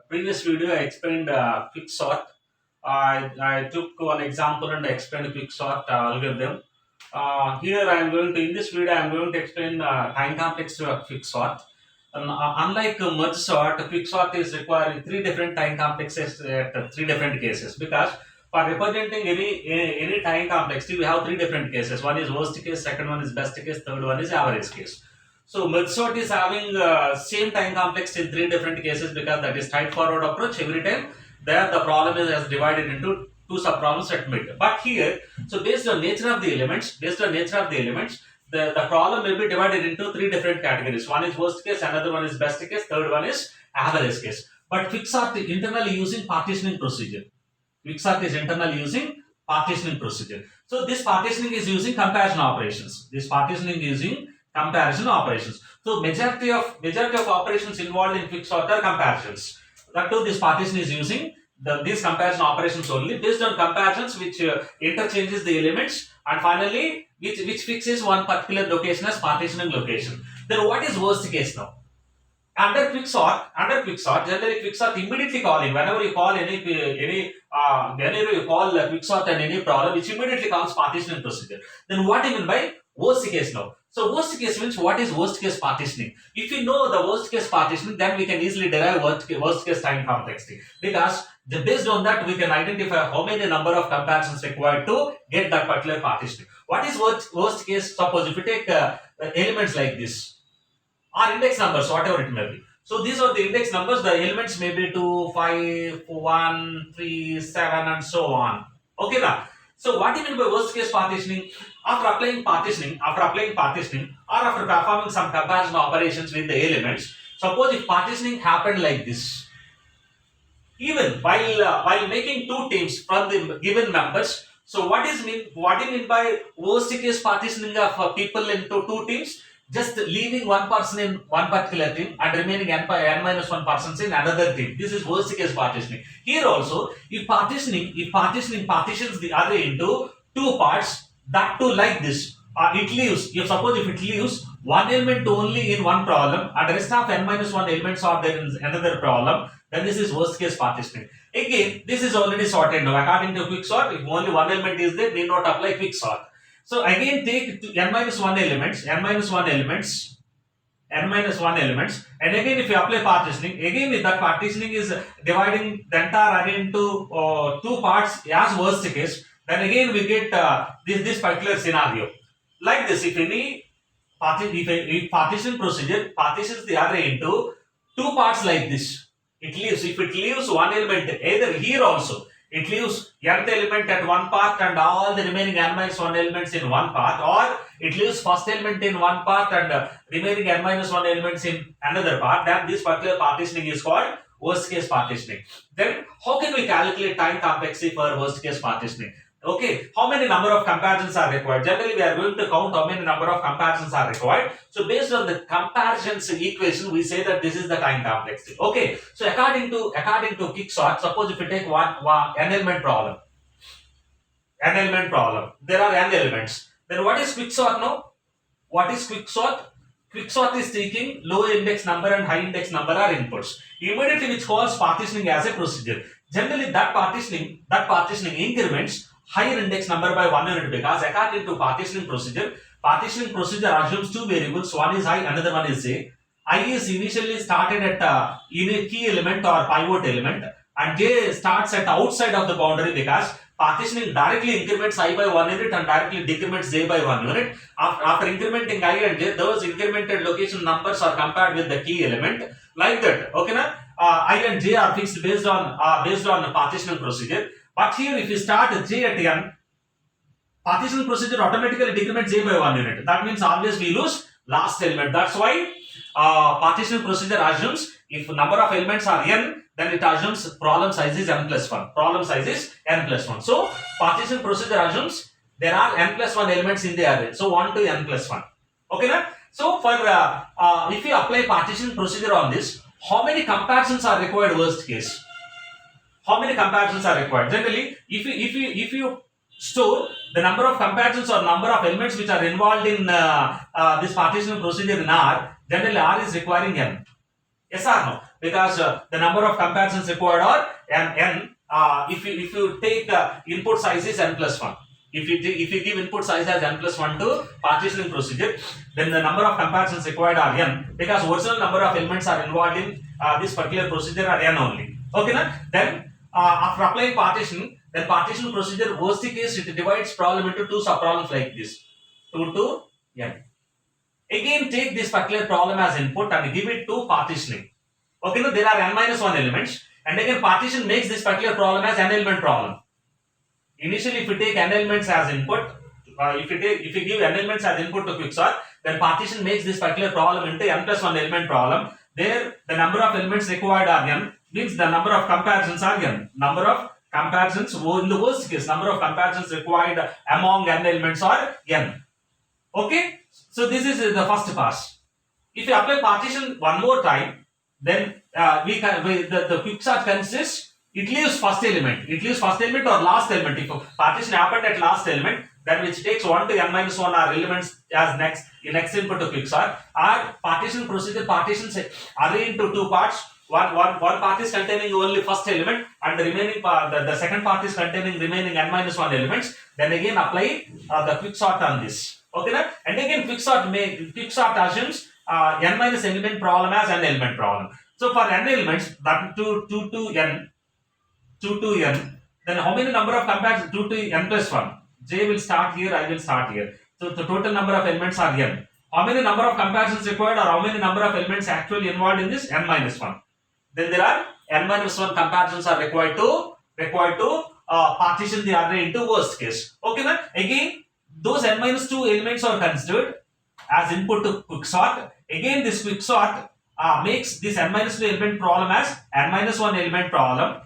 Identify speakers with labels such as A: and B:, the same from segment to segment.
A: previous video, I explained quicksort. I took one example and I explained quicksort algorithm. Here I am going to, in this video, I am going to explain time complex quicksort. Unlike merge sort, quicksort is requiring three different time complexes at three different cases, because for representing any time complexity, we have three different cases. One is worst case, second one is best case, third one is average case. So merge sort is having same time complex in three different cases, because that is straightforward approach every time. There the problem is as divided into two sub-problems at mid. But here, so based on nature of the elements, the problem will be divided into three different categories. One is worst case, another one is best case, third one is average case. But quicksort internally using partitioning procedure. Quicksort is internally using partitioning procedure. So this partitioning is using comparison operations. So majority of operations involved in quicksort are comparisons. That too, this partition is using these comparison operations only, based on comparisons which interchanges the elements, and finally which fixes one particular location as partitioning location. Then what is worst case now? Under quicksort, generally quicksort immediately calling, whenever you call whenever you call quicksort and any problem, which immediately calls partitioning procedure. Then what do you mean by worst case now? So worst case means, what is worst case partitioning? If we know the worst case partitioning, then we can easily derive worst case time complexity, because based on that we can identify how many number of comparisons required to get that particular partitioning. What is worst case? Suppose if you take elements like this, or index numbers, whatever it may be. So these are the index numbers. The elements may be 2, 5, 1, 3, 7, and so on. Okay, now. So what do you mean by worst case partitioning? After applying partitioning, or after performing some comparison operations with the elements, suppose if partitioning happened like this, even while making two teams from the given members. So what do you mean by worst case partitioning of people into two teams? Just leaving one person in one particular team and remaining n minus one persons in another team. This is worst case partitioning. Here also, if partitioning partitions the array into two parts, that too like this, it leaves, if it leaves one element only in one problem and rest of n minus one elements are there in another problem, then this is worst case partitioning. Again, this is already sorted now. According to quicksort, if only one element is there, need not apply quicksort. So again, take n minus 1 elements, and again if you apply partitioning, again if that partitioning is dividing the entire array into two parts as worst case, then again we get this particular scenario. Like this, if partition procedure partitions the array into two parts like this, if it leaves one element, either here also, it leaves nth element at one part and all the remaining n minus 1 elements in one part, or it leaves first element in one part and remaining n minus 1 elements in another part, then this particular partitioning is called worst case partitioning. Then how can we calculate time complexity for worst case partitioning? Okay, how many number of comparisons are required? Generally, we are going to count how many number of comparisons are required. So based on the comparisons equation, we say that this is the time complexity. Okay, so according to quicksort, suppose if you take one n element problem, there are n elements. Then what is quicksort now? What is quicksort? Quicksort is taking low index number and high index number are inputs. Immediately which calls partitioning as a procedure. Generally that partitioning increments higher index number by 1 unit, because according to partitioning procedure assumes two variables, one is I, another one is J. I is initially started at a key element or pivot element, and J starts at outside of the boundary, because partitioning directly increments I by 1 unit and directly decrements J by 1 unit. After incrementing I and J, those incremented location numbers are compared with the key element, like that. Okay, na? I and J are fixed based on partitioning procedure. But here, if you start J at n, partitioning procedure automatically decrements J by 1 unit. That means always we lose last element. That's why partitioning procedure assumes if number of elements are n, then it assumes problem size is n plus 1. So partitioning procedure assumes there are n plus 1 elements in the array. So 1 to n plus 1. Okay, na? So for if you apply partitioning procedure on this, how many comparisons are required worst case? How many comparisons are required? Generally, if you store the number of comparisons or number of elements which are involved in this partitioning procedure in R, generally R is requiring n. Yes or no? because the number of comparisons required are n. If you take input size is n plus 1. If you give input size as n plus 1 to partitioning procedure, then the number of comparisons required are n, because original number of elements are involved in this particular procedure are n only. Okay, na? Then after applying partition, then partition procedure, worst case, it divides problem into two subproblems like this, 2 to n. Again, take this particular problem as input and give it to partitioning. Okay, now there are n minus 1 elements, and again partition makes this particular problem as n element problem. Initially, if you take n elements as input, if you give n elements as input to quicksort, then partition makes this particular problem into n plus 1 element problem. There, the number of elements required are n, means the number of comparisons are n. Number of comparisons, in the worst case, number of comparisons required among n elements are n. Okay, so this is the first pass. If you apply partition one more time, then the quicksort consists. It leaves first element. It leaves first element or last element. If partition happened at last element, then which takes 1 to n minus 1 are elements as next input to quicksort. Or partition procedure, partitions array into two parts. One part is containing only first element, and the remaining part, the second part is containing remaining n minus 1 elements. Then again apply the quicksort on this. Okay, na? And again quicksort assumes n minus element problem as n element problem. So for n elements, that 2 to n, then how many number of comparisons? 2 to n plus 1. J will start here, I will start here. So the total number of elements are n. How many number of comparisons required, or how many number of elements actually involved in this? N minus 1. Then there are n minus 1 comparisons are required to partition the array into worst case. Okay, then again those n minus 2 elements are considered as input to quicksort. Again this quicksort makes this n minus 2 element problem as n minus 1 element problem,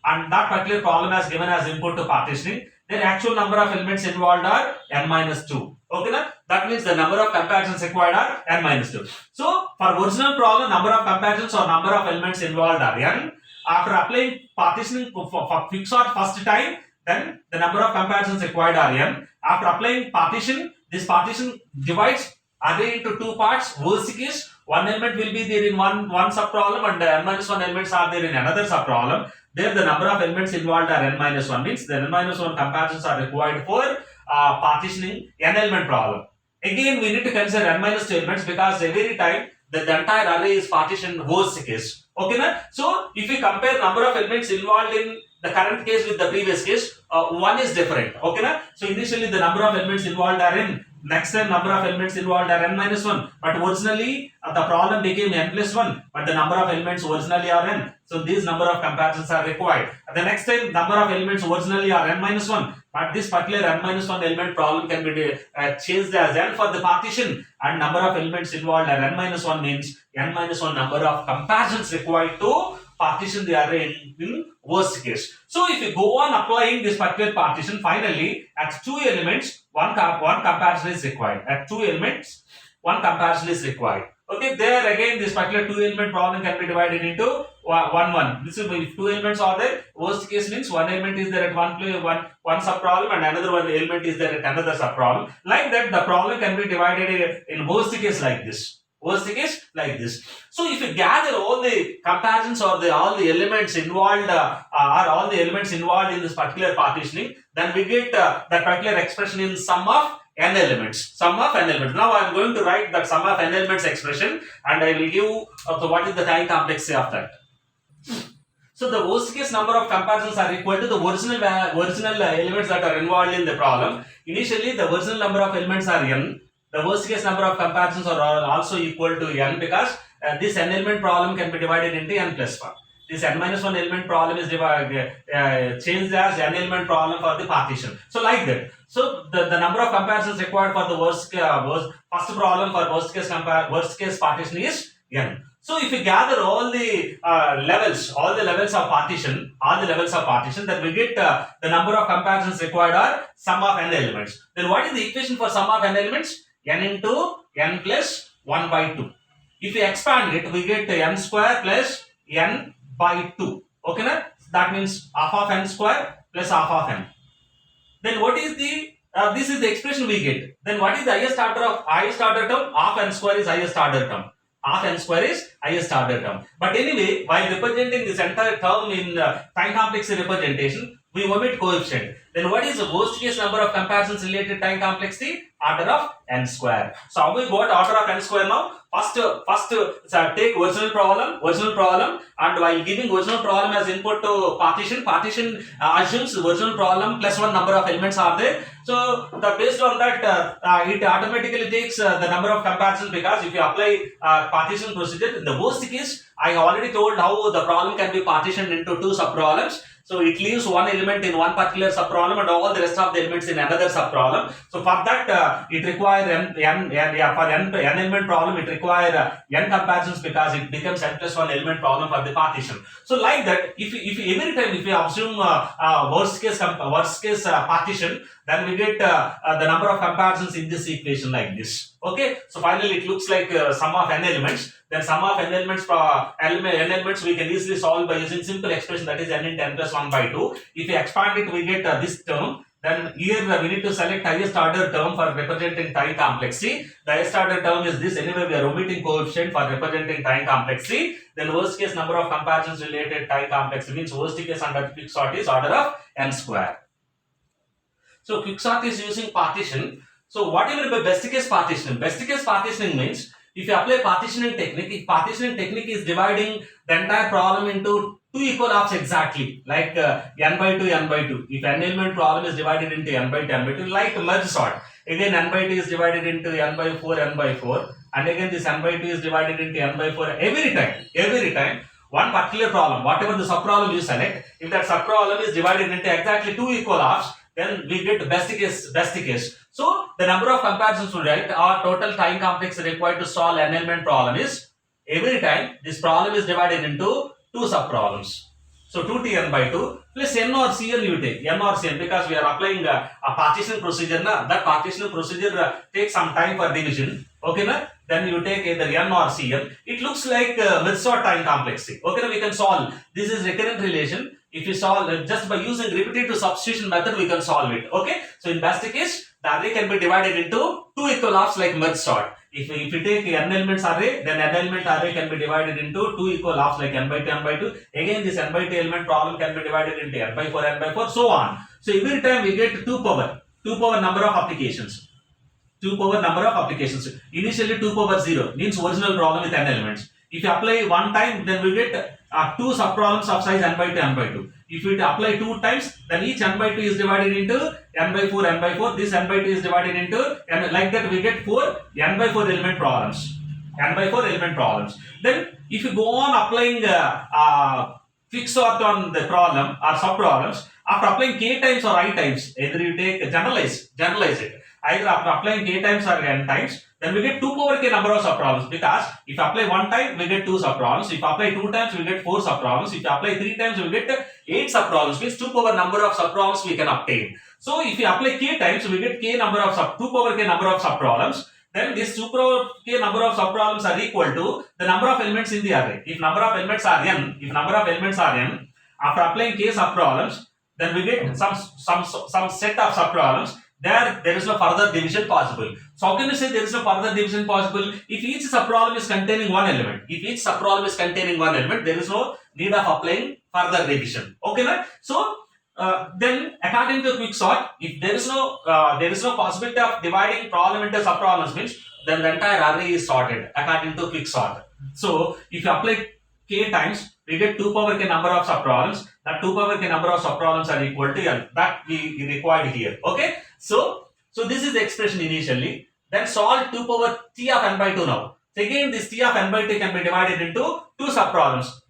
A: and that particular problem as given as input to partitioning. Their actual number of elements involved are n minus 2. Okay, na? That means the number of comparisons required are n minus 2. So for original problem, number of comparisons or number of elements involved are n. After applying partitioning for quicksort first time, then the number of comparisons required are n. After applying partition, this partition divides array into two parts. Worst case, one element will be there in one subproblem, and n minus 1 elements are there in another subproblem. There the number of elements involved are n minus 1, means the n minus 1 comparisons are required for partitioning n element problem. Again we need to consider n minus 2 elements, because every time the entire array is partitioned worst case. Okay, na? So if you compare number of elements involved in the current case with the previous case, one is different. Okay, na? So initially the number of elements involved are n. Next time number of elements involved are n minus 1, but originally the problem became n plus 1, but the number of elements originally are n. So these number of comparisons are required. The next time number of elements originally are n minus 1, but this particular n minus 1 element problem can be changed as n for the partition, and number of elements involved are n minus 1, means n minus 1 number of comparisons required to partition the array in worst case. So if you go on applying this particular partition, finally at 2 elements, one comparison is required. At 2 elements, one comparison is required. Okay, there again this particular 2 element problem can be divided into 1. This is if 2 elements are there, worst case means one element is there at one subproblem, and another one element is there at another subproblem. Like that, the problem can be divided in worst case like this. Worst case like this. So if you gather all the comparisons or all the elements involved in this particular partitioning, then we get that particular expression in sum of n elements. Sum of n elements. Now I am going to write that sum of n elements expression, and I will give what is the time complexity of that. So the worst case number of comparisons are equal to the original elements that are involved in the problem. Initially the original number of elements are n. The worst case number of comparisons are also equal to n, because this n element problem can be divided into n plus 1. This n minus 1 element problem is changed as n element problem for the partition. So like that. So the number of comparisons required for the first problem for worst case partition is n. So if you gather all the levels of partition, then we get the number of comparisons required are sum of n elements. Then what is the equation for sum of n elements? N into n plus 1 by 2. If we expand it, we get n square plus n by 2. Okay, na? That means half of n square plus half of n. Then what is the this is the expression we get. Then what is the highest order term? Half n square is highest order term. half n square is highest order term. But anyway, while representing this entire term in time complexity representation, we omit coefficient. Then what is the worst case number of comparisons related time complexity? Order of n square. So how we got order of n square now? First take original problem, and while giving original problem as input to partition assumes original problem plus one number of elements are there. So based on that, it automatically takes the number of comparisons, because if you apply partition procedure, in the worst case, I already told how the problem can be partitioned into two sub-problems. So it leaves one element in one particular sub-problem and all the rest of the elements in another sub-problem. So for that, it requires for n element problem, it requires n comparisons, because it becomes n plus one element problem for the partition. So like that, if every time if we assume worst case partition, then we get the number of comparisons in this equation like this. Okay, so finally it looks like sum of n elements. Then sum of n elements n elements we can easily solve by using simple expression, that is n into n plus 1 by 2. If we expand it, we get this term. Then here we need to select highest order term for representing time complexity. The highest order term is this. Anyway, we are omitting coefficient for representing time complexity. Then worst case number of comparisons related time complexity means worst case under quicksort is order of n square. So quicksort is using partition. So what do you mean by best case partitioning? Best case partitioning means if you apply partitioning technique, if partitioning technique is dividing the entire problem into two equal halves exactly, like n by 2, n by 2. If n element problem is divided into n by 2, n by 2, like merge sort. Again, n by 2 is divided into n by 4, n by 4. And again, this n by 2 is divided into n by 4. Every time, one particular problem, whatever the sub-problem you select, if that sub-problem is divided into exactly two equal halves, then we get best case. So the number of comparisons to write or total time complexity required to solve an element problem is, every time this problem is divided into two sub problems. So 2tn by 2 plus n or cn you take, n or cn, because we are applying a partition procedure. That partition procedure takes some time for division. Okay, na? Then you take either n or cn. It looks like Mirsor time complexity. Okay, we can solve. This is recurrent relation. If you solve just by using repetitive substitution method, we can solve it. Okay, so in best case, the array can be divided into two equal halves like merge sort. If you take n elements array, then n element array can be divided into two equal halves like n by 2, n by 2. Again, this n by 2 element problem can be divided into n by 4, n by 4, so on. So every time we get 2 power number of applications. 2 power number of applications. Initially 2 power 0 means original problem with n elements. If you apply one time, then we get two sub-problems of size n by 2, n by 2. If we apply two times, then each n by 2 is divided into n by 4, n by 4. This n by 2 is divided into n, like that we get 4 n by 4 element problems. N by 4 element problems. Then if you go on applying quicksort on the problem or sub-problems, after applying k times or I times, either you take generalize it. Either after applying k times or n times, then we get 2 power k number of sub-problems, because if you apply one time, we get 2 sub-problems. If you apply 2 times, we get 4 sub-problems. If you apply 3 times, we get 8 sub-problems, means 2 power number of sub-problems we can obtain. So if you apply k times, we get 2 power k number of sub-problems. Then this 2 power k number of sub-problems are equal to the number of elements in the array. If number of elements are n, after applying k sub-problems, then we get some set of sub-problems. There is no further division possible. So how can you say there is no further division possible? If each sub-problem is containing one element, there is no need of applying further division. Okay, na? So then according to quicksort, if there is no possibility of dividing problem into sub-problems, means then the entire array is sorted according to quicksort. So if you apply k times, we get 2 power k number of sub-problems. That 2 power k number of sub-problems are equal to n. That we required here. Okay. So this is the expression initially. Then solve 2 power t of n by 2 now. So again, this t of n by 2 can be divided into two sub-problems.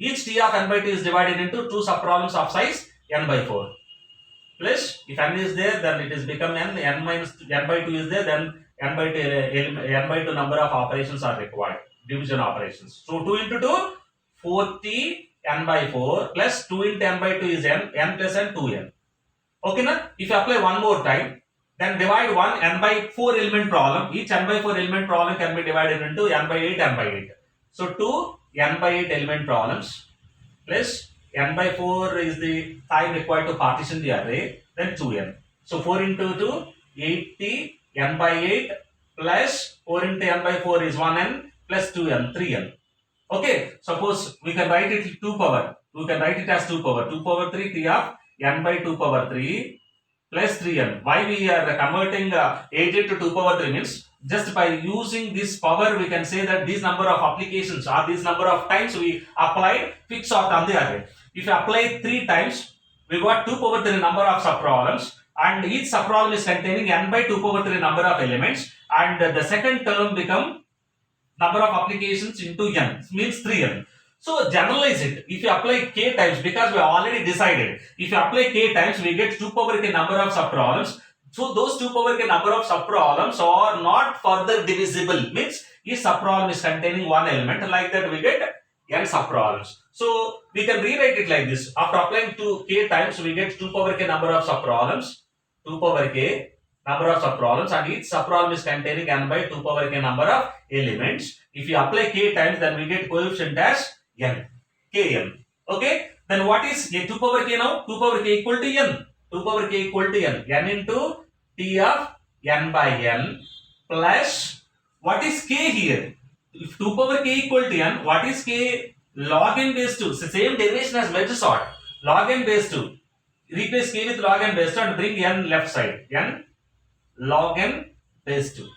A: Each t of n by 2 is divided into two sub-problems of size n by 4. Plus, if n is there, then it is become n minus n by 2 is there, then n by 2 number of operations are required. Division operations. So 2 into 2, 4t n by 4 plus 2 into n by 2 is n plus n 2n. Okay, na? If you apply one more time, then divide one n by 4 element problem. Each n by 4 element problem can be divided into n by 8, n by 8. So 2 n by 8 element problems plus n by 4 is the time required to partition the array, then 2n. So 4 into 2, 8t n by 8 plus 4 into n by 4 is 1n plus 2n, 3n. Okay, suppose we can write it 2 power. We can write it as 2 power. 2 power 3 t of n by 2 power 3 plus 3n. Why we are converting 8 into 2 power 3 means just by using this power we can say that this number of applications or this number of times we applied quicksort on the array. If you apply 3 times, we got 2 power 3 number of subproblems and each subproblem is containing n by 2 power 3 number of elements and the second term become number of applications into n means 3n. So generalize it. If you apply k times, because we already decided, if you apply k times, we get 2 power k number of subproblems. So those 2 power k number of subproblems are not further divisible. Means each subproblem is containing one element. Like that we get n subproblems. So we can rewrite it like this. After applying to k times, we get 2 power k number of subproblems. 2 power k number of subproblems and each subproblem is containing n by 2 power k number of elements. If you apply k times, then we get coefficient as n, kn. Okay, then what is 2 power k now? 2 power k equal to n. 2 power k equal to n into t of n by n plus what is k here? If 2 power k equal to n, what is k? Log n base 2. So same derivation as merge sort. Log n base 2. Replace k with log n base 2 and bring n left side. N log n base 2.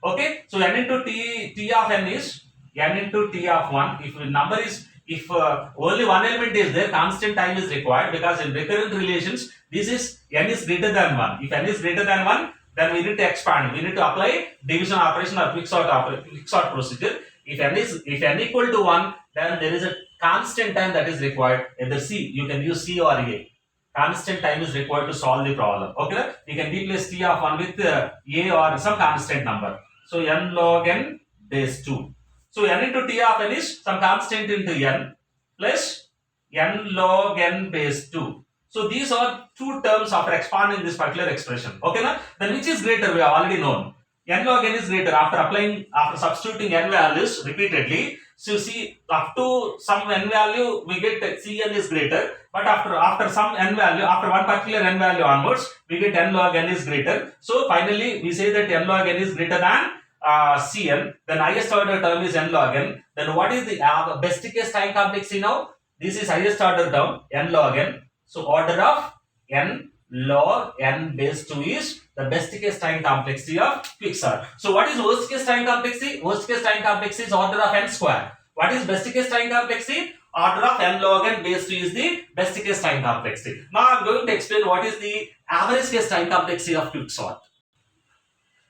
A: Okay, so n into t of n is n into t of 1. If number is, if only one element is there, constant time is required, because in recurrent relations, this is n is greater than 1. If n is greater than 1, then we need to expand. We need to apply division operation or quicksort procedure. If n equal to 1, then there is a constant time that is required. Either C, you can use C or A. Constant time is required to solve the problem. Okay, we can replace t of 1 with A or some constant number. So n log n base 2. So n into t of n is some constant into n plus n log n base 2. So these are two terms after expanding this particular expression. Okay, na? Then which is greater? We have already known. N log n is greater after substituting n values repeatedly. So see, up to some n value we get Cn is greater, but after some n value, after one particular n value onwards, we get n log n is greater. So finally we say that n log n is greater than Cn. Then highest order term is n log n. Then what is the best case time complexity now? This is highest order term n log n. So order of n log n base 2 is the best case time complexity of quicksort. So what is worst case time complexity? Worst case time complexity is order of n square. What is best case time complexity? Order of n log n base 2 is the best case time complexity. Now I am going to explain what is the average case time complexity of quicksort.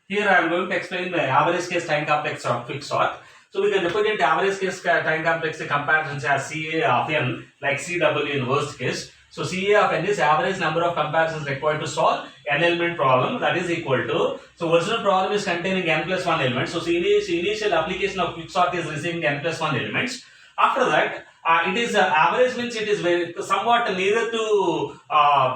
A: Here I am going to explain the average case time complexity of quicksort. So we can represent average case time complexity comparisons as CA of n, like CW in worst case. So CA of n is average number of comparisons required to solve n element problem, that is equal to, so original problem is containing n plus 1 element. So initial application of quicksort is receiving n plus 1 elements. After that, it is average means it is somewhat nearer to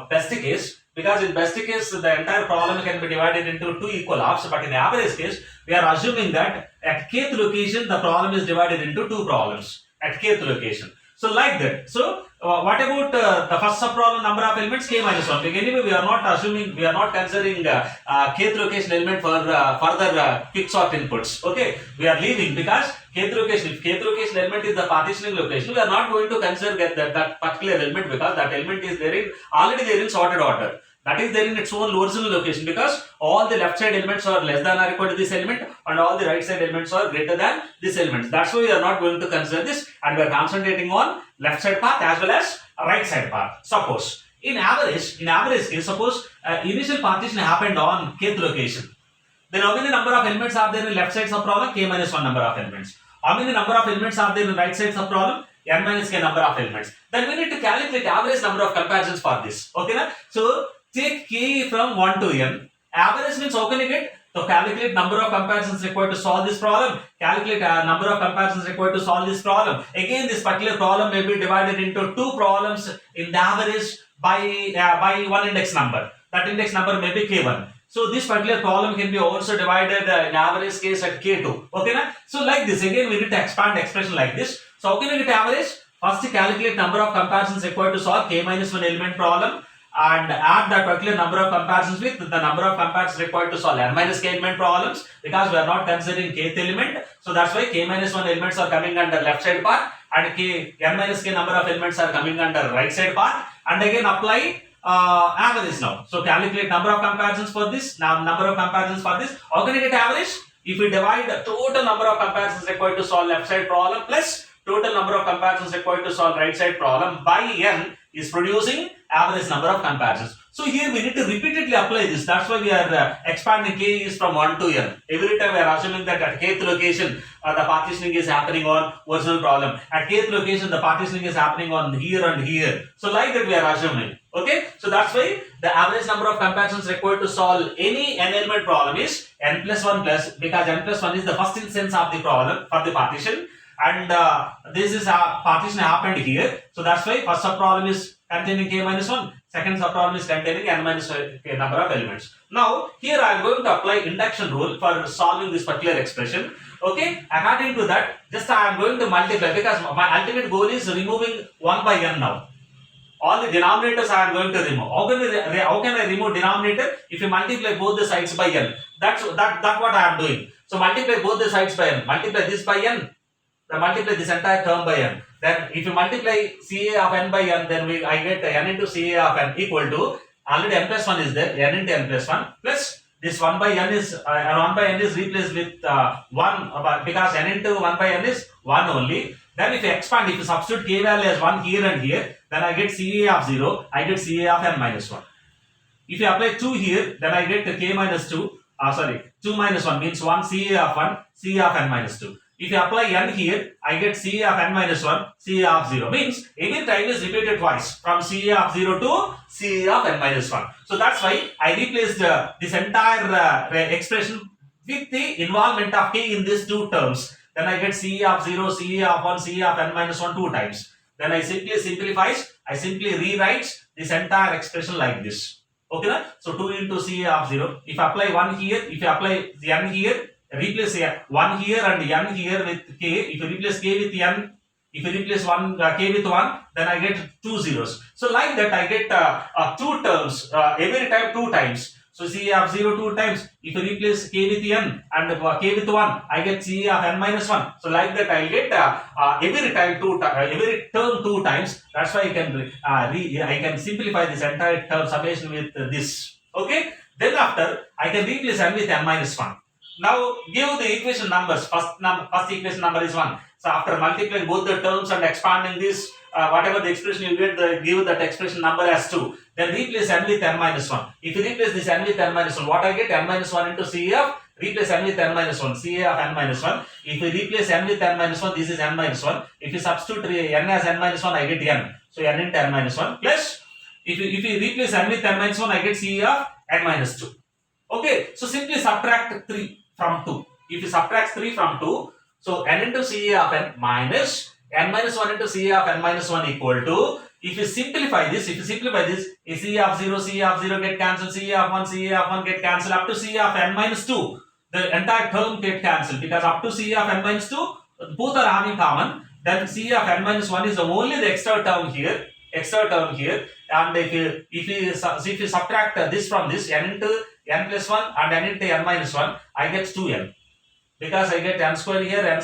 A: best case, because in best case the entire problem can be divided into two equal halves, but in average case we are assuming that at kth location the problem is divided into two problems at kth location. So like that. So what about the first subproblem number of elements k minus 1? Anyway, we are not assuming, we are not considering kth location element for further quicksort inputs. Okay, we are leaving because kth location, if kth location element is the partitioning location, we are not going to consider that particular element, because that element is there in already there in sorted order. That is there in its own original location, because all the left side elements are less than or equal to this element and all the right side elements are greater than this element. That's why we are not going to consider this, and we are concentrating on left side path as well as right side path. Suppose in average case, suppose initial partition happened on kth location. Then how many number of elements are there in left side subproblem? K minus 1 number of elements. How many number of elements are there in right side subproblem? N minus k number of elements. Then we need to calculate average number of comparisons for this. Okay, na? So take k from 1 to n. Average means how can you get? So calculate number of comparisons required to solve this problem. Calculate number of comparisons required to solve this problem. Again, this particular problem may be divided into two problems in the average by one index number. That index number may be k1. So this particular problem can be also divided in average case at k2. Okay, na? So like this, again we need to expand expression like this. So how can you get average? First calculate number of comparisons required to solve k minus 1 element problem. and add that particular number of comparisons with the number of comparisons required to solve n minus k element problems, because we are not considering kth element. So that's why k minus 1 elements are coming under left side part, and n minus k number of elements are coming under right side part. And again apply average now. So calculate number of comparisons for this, number of comparisons for this. How can you get average? If we divide the total number of comparisons required to solve left side problem plus total number of comparisons required to solve right side problem by n is producing average number of comparisons. So here we need to repeatedly apply this. That's why we are expanding k is from 1 to n. Every time we are assuming that at kth location the partitioning is happening on original problem. At kth location the partitioning is happening on here and here. So like that we are assuming. Okay, so that's why the average number of comparisons required to solve any n element problem is n plus 1 plus, because n plus 1 is the first instance of the problem for the partition, and this is a partition happened here. So that's why first subproblem is containing k minus 1, second subproblem is containing n minus k number of elements. Now here I am going to apply induction rule for solving this particular expression. Okay, according to that, just I am going to multiply, because my ultimate goal is removing 1 by n now. All the denominators I am going to remove. How can I remove denominator? If you multiply both the sides by n. That's what I am doing. So multiply both the sides by n. Multiply this by n. Then multiply this entire term by n. Then if you multiply Ca of n by n, then I get n into Ca of n equal to, already n plus 1 is there, n into n plus 1 plus this 1 by n is 1 by n is replaced with 1, because n into 1 by n is 1 only. Then if you expand, if you substitute k value as 1 here and here, then I get Ca of 0, I get Ca of n minus 1. If you apply 2 here, then I get k minus 2, 2 minus 1 means 1 Ca of 1, Ca of n minus 2. If you apply n here, I get Ca of n minus 1, Ca of 0. Means every time is repeated twice, from Ca of 0 to Ca of n minus 1. So that's why I replaced this entire expression with the involvement of k in these two terms. Then I get Ca of 0, Ca of 1, Ca of n minus 1 two times. Then I simply simplifies, I simply rewrite this entire expression like this. Okay, na? So 2 into Ca of 0. If I apply 1 here, if you apply the n here, replace 1 here and n here with k. If you replace k with n, if you replace k with 1, then I get 2 zeros. So like that I get 2 terms every time 2 times. So Ca of 0 2 times. If you replace k with n and k with 1, I get Ca of n minus 1. So like that I get every time every term 2 times. That's why I can simplify this entire term summation with this. Okay. Then after I can replace n with n minus 1. Now give the equation numbers. First equation number is 1. So after multiplying both the terms and expanding this, whatever the expression you get, give that expression number as 2. Then replace n with n minus 1. If you replace this n with n minus 1, what I get? N minus 1 into Ca, replace n with n minus 1, Ca of n minus 1. If you replace n with n minus 1, this is n minus 1. If you substitute n as n minus 1, I get n. So n into n minus 1 plus, if you replace n with n minus 1, I get Ca of n minus 2. Okay, so simply subtract 3 from 2. If you subtract 3 from 2, so n into Ca of n minus n minus 1 into Ca of n minus 1 equal to, if you simplify this, Ca of 0, Ca of 0 get cancelled, Ca of 1, Ca of 1 get cancelled, up to Ca of n minus 2, the entire term get cancelled, because up to Ca of n minus 2, both are having common. Then Ca of n minus 1 is only the extra term here, and if you subtract this from this, n into n plus 1 and n into n minus 1, I get 2n. Because I get n square here, that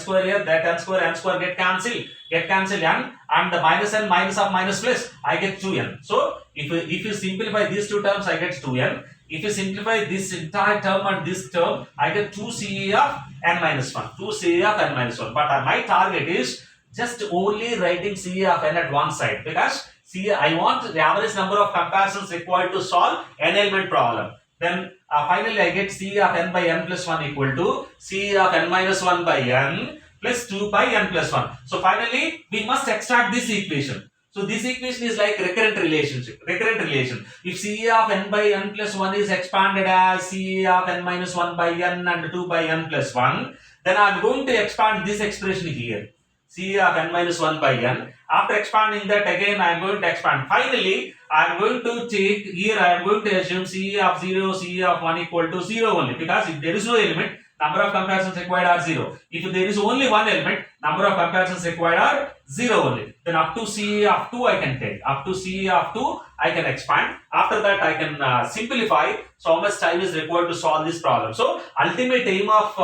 A: n square get cancelled n, and the minus n minus of minus plus, I get 2n. So if you simplify these two terms, I get 2n. If you simplify this entire term and this term, I get 2 Ca of n minus 1. 2 Ca of n minus 1. But my target is just only writing Ca of n at one side, because I want the average number of comparisons required to solve n element problem. Then finally I get Ca of n by n plus 1 equal to Ca of n minus 1 by n plus 2 by n plus 1. So finally we must extract this equation. So this equation is like recurrent relation. If Ca of n by n plus 1 is expanded as Ca of n minus 1 by n and 2 by n plus 1, then I am going to expand this expression here. Ca of n minus 1 by n. After expanding that, again I am going to expand. Finally, I am going to take here, I am going to assume Ca of 0, Ca of 1 equal to 0 only, because if there is no element, number of comparisons required are 0. If there is only one element, number of comparisons required are 0 only. Then up to CA of 2 I can take. Up to CA of 2 I can expand. After that I can simplify. So how much time is required to solve this problem? So ultimate aim of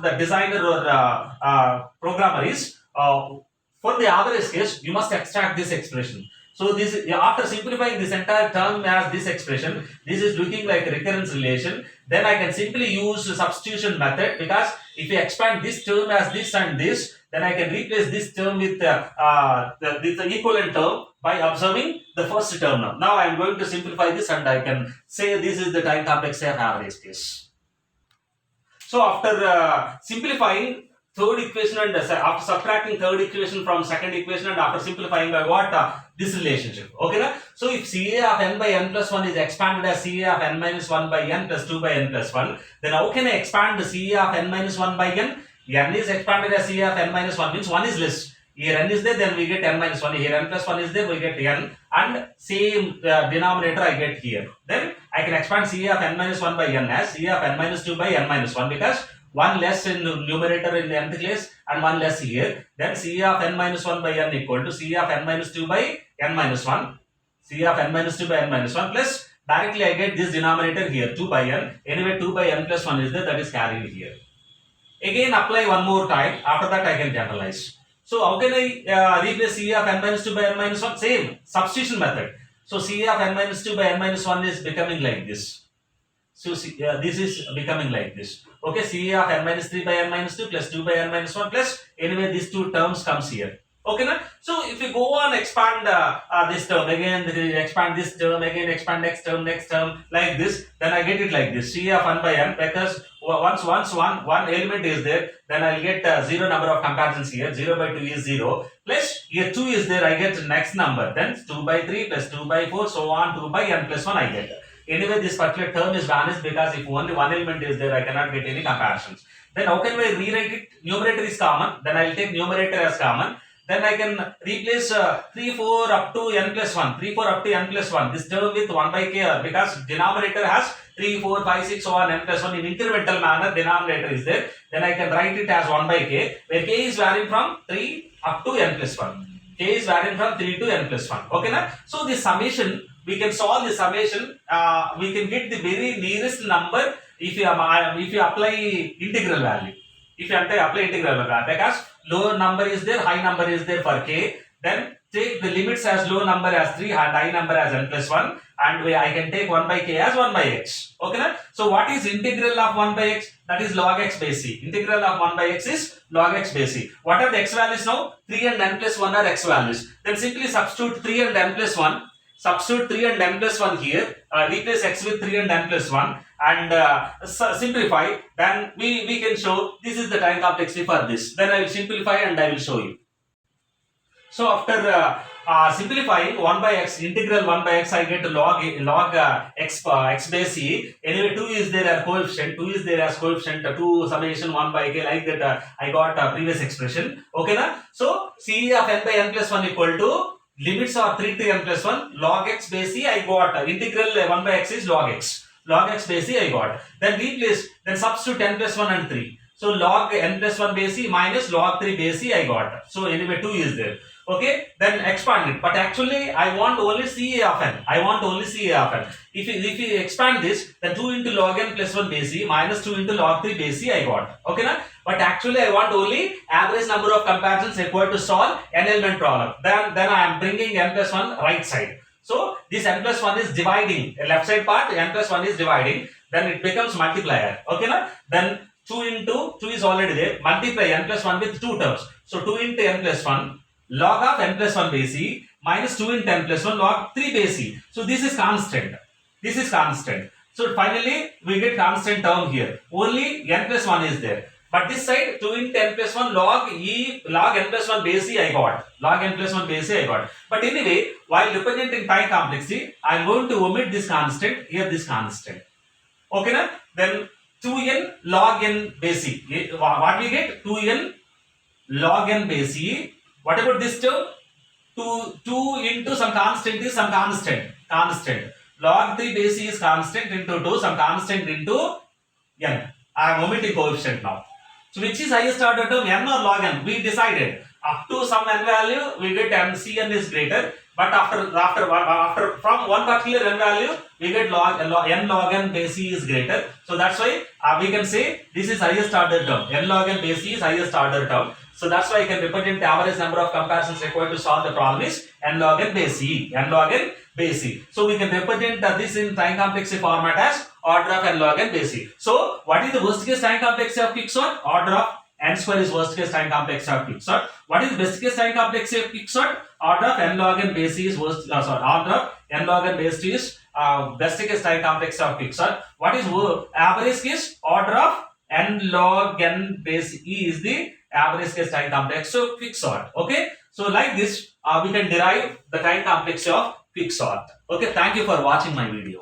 A: the designer or programmer is for the average case you must extract this expression. So this after simplifying this entire term as this expression, this is looking like a recurrence relation. Then I can simply use the substitution method, because if you expand this term as this and this, then I can replace this term with the equivalent term by observing the first term now. Now I am going to simplify this and I can say this is the time complexity of average case. So after simplifying third equation and after subtracting third equation from second equation and after simplifying by what this relationship, okay na? So if CA of n by n plus 1 is expanded as CA of n minus 1 by n plus 2 by n plus 1, then how can I expand the CA of n minus 1 by n? N is expanded as CA of n minus 1 means 1 is less. Here n is there, then we get n minus 1. Here n plus 1 is there, we get n, and same denominator I get here. Then I can expand CA of n minus 1 by n as CA of n minus 2 by n minus 1, because 1 less in numerator in the nth case and 1 less here. Then CA of n minus 1 by n equal to CA of n minus 2 by n minus 1. CA of n minus 2 by n minus 1 plus directly I get this denominator here 2 by n. Anyway 2 by n plus 1 is there, that is carried here. Again apply one more time. After that I can generalize. So how can I replace CA of n minus 2 by n minus 1? Same substitution method. So CA of n minus 2 by n minus 1 is becoming like this. So this is becoming like this. Okay, CA of n minus 3 by n minus 2 plus 2 by n minus 1 plus anyway these two terms comes here. Okay na? So if you go on expand this term again, expand this term again, expand next term like this, then I get it like this. CA of 1 by n, because once one element is there, then I'll get 0 number of comparisons here. 0 by 2 is 0 plus here 2 is there, I get next number. Then 2 by 3 plus 2 by 4 so on 2 by n plus 1 I get. Anyway, this particular term is vanished, because if only one element is there, I cannot get any comparisons. Then how can I rewrite it? Numerator is common. Then I will take numerator as common. Then I can replace 3, 4 up to n plus 1. 3, 4 up to n plus 1. This term with 1 by k, because denominator has 3, 4, 5, 6, so on n plus 1 in incremental manner. Denominator is there. Then I can write it as 1 by k, where k is varying from 3 up to n plus 1. K is varying from 3 to n plus 1. Okay na? So this summation, we can solve the summation, we can get the very nearest number if you apply integral value. If you apply integral value, because low number is there, high number is there for k, then take the limits as low number as 3 and high number as n plus 1, and I can take 1 by k as 1 by x. Okay na? So what is integral of 1 by x? That is log x base c. Integral of 1 by x is log x base c. What are the x values now? 3 and n plus 1 are x values. Then simply substitute 3 and n plus 1. Substitute 3 and n plus 1 here, replace x with 3 and n plus 1 and simplify, then we can show this is the time complexity for this. Then I will simplify and I will show you. So after simplifying 1 by x, integral 1 by x, I get log x base c. Anyway 2 is there as coefficient, 2 is there as coefficient, 2 summation 1 by k, like that I got previous expression. Okay na? So c of n by n plus 1 equal to limits are 3 to n plus 1, log x base c I got, integral 1 by x is log x base c I got. Then replace, then substitute n plus 1 and 3. So log n plus 1 base c minus log 3 base c I got. So anyway 2 is there. Okay, then expand it. But actually I want only CA of n. I want only CA of n. If you expand this, then 2 into log n plus 1 base c minus 2 into log 3 base c I got. Okay na? But actually I want only average number of comparisons required to solve n element problem. Then I am bringing n plus 1 right side. So this n plus 1 is dividing. Left side part n plus 1 is dividing. Then it becomes multiplier. Okay na? Then 2 into 2 is already there. Multiply n plus 1 with 2 terms. So 2 into n plus 1 log of n plus 1 base c minus 2 into n plus 1 log 3 base c. So this is constant. This is constant. So finally we get constant term here. Only n plus 1 is there. But this side 2 into n plus 1 log n plus 1 base c I got. Log n plus 1 base c I got. But anyway, while representing time complexity, I am going to omit this constant, here this constant. Okay na? Then 2n log n base c. What we get? 2n log n base c. What about this term? 2 into some constant is some constant. Log 3 base c is constant into 2, some constant into n. I am omitting coefficient now. So which is highest order term, n or log n? We decided up to some n value we get n, Cn is greater, but after from one particular n value we get n log n base c is greater. So that's why we can say this is highest order term. N log n base c is highest order term. So that's why I can represent the average number of comparisons required to solve the problem is n log n base c. N log n base c. So we can represent this in time complexity format as order of n log n base c. So what is the worst case time complexity of quicksort? Order of n square is worst case time complexity of quicksort. What is best case time complexity of quicksort? Order of n log n base c is worst. Order of n log n base c is best case time complexity of quicksort. What is average case? Order of n log n base e is the average case time complex of quicksort. Okay, so like this we can derive the time complexity of quicksort. Okay, thank you for watching my video.